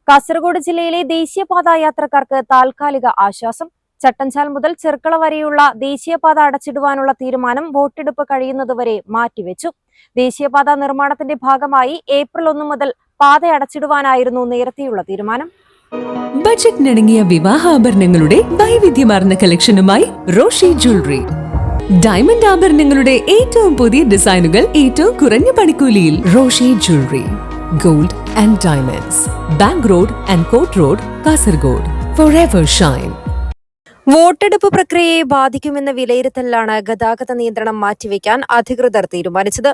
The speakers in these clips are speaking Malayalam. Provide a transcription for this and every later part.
കാസർഗോഡ് ജില്ലയിലെ ദേശീയപാത യാത്രക്കാർക്ക് താൽക്കാലിക ആശ്വാസം. ചട്ടഞ്ചാൽ മുതൽ ചെർക്കള വരെയുള്ള ദേശീയപാത അടച്ചിടുവാനുള്ള തീരുമാനം വോട്ടെടുപ്പ് കഴിയുന്നതുവരെ മാറ്റിവെച്ചു. ദേശീയപാത നിർമ്മാണത്തിന്റെ ഭാഗമായി ഏപ്രിൽ 1 മുതൽ പാത അടച്ചിടുവാനായിരുന്നു നേരത്തെയുള്ള തീരുമാനം. ബജറ്റിനിണങ്ങിയ വിവാഹാഭരണങ്ങളുടെ വൈവിധ്യമാർന്ന കളക്ഷനുമായി റോഷി ജ്വല്ലറി. ഡയമണ്ട് ആഭരണങ്ങളുടെ ഏറ്റവും പുതിയ ഡിസൈനുകൾ ഏറ്റവും കുറഞ്ഞ പണിക്കൂലിയിൽ. Roshi jewellery, Gold and Diamonds, Bank Road and Court Road, Kasargod. Forever shine. വോട്ടെടുപ്പ് പ്രക്രിയയെ ബാധിക്കുമെന്ന വിലയിരുത്തലിലാണ് ഗതാഗത നിയന്ത്രണം മാറ്റിവെക്കാൻ അധികൃതർ തീരുമാനിച്ചത്.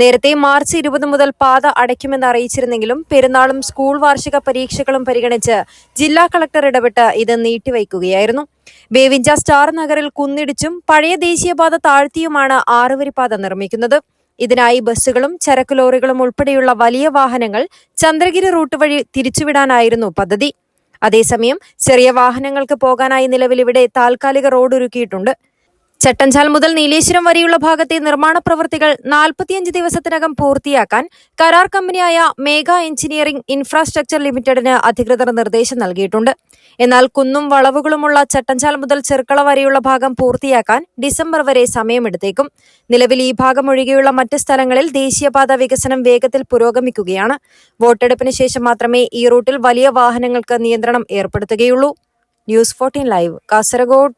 നേരത്തെ മാർച്ച് 20 മുതൽ പാത അടയ്ക്കുമെന്ന് അറിയിച്ചിരുന്നെങ്കിലും പെരുന്നാളും സ്കൂൾ വാർഷിക പരീക്ഷകളും പരിഗണിച്ച് ജില്ലാ കളക്ടർ ഇടപെട്ട് ഇത് നീട്ടിവയ്ക്കുകയായിരുന്നു. ബേവിഞ്ച സ്റ്റാർ നഗറിൽ കുന്നിടിച്ചും പഴയ ദേശീയപാത താഴ്ത്തിയുമാണ് 6-വരിപ്പാത നിർമ്മിക്കുന്നത്. ഇതിനായി ബസ്സുകളും ചരക്ക് ലോറികളും ഉൾപ്പെടെയുള്ള വലിയ വാഹനങ്ങൾ ചന്ദ്രഗിരി റൂട്ട് വഴി തിരിച്ചുവിടാനായിരുന്നു പദ്ധതി. അതേസമയം ചെറിയ വാഹനങ്ങൾക്ക് പോകാനായി നിലവിൽ ഇവിടെ താൽക്കാലിക റോഡ് ഒരുക്കിയിട്ടുണ്ട്. ചട്ടഞ്ചാൽ മുതൽ നീലേശ്വരം വരെയുള്ള ഭാഗത്തെ നിർമ്മാണ പ്രവൃത്തികൾ 45 ദിവസത്തിനകം പൂർത്തിയാക്കാൻ കരാർ കമ്പനിയായ മേഘ എഞ്ചിനീയറിംഗ് ഇൻഫ്രാസ്ട്രക്ചർ ലിമിറ്റഡിന് അധികൃതർ നിർദ്ദേശം നൽകിയിട്ടുണ്ട്. എന്നാൽ കുന്നും വളവുകളുമുള്ള ചട്ടഞ്ചാൽ മുതൽ ചെർക്കള വരെയുള്ള ഭാഗം പൂർത്തിയാക്കാൻ ഡിസംബർ വരെ സമയമെടുത്തേക്കും. നിലവിൽ ഈ ഭാഗം ഒഴികെയുള്ള മറ്റ് സ്ഥലങ്ങളിൽ ദേശീയപാത വികസനം വേഗത്തിൽ പുരോഗമിക്കുകയാണ്. വോട്ടെടുപ്പിന് ശേഷം മാത്രമേ ഈ റൂട്ടിൽ വലിയ വാഹനങ്ങൾക്ക് നിയന്ത്രണം ഏർപ്പെടുത്തുകയുള്ളൂ. News 14 live, Kasaragod.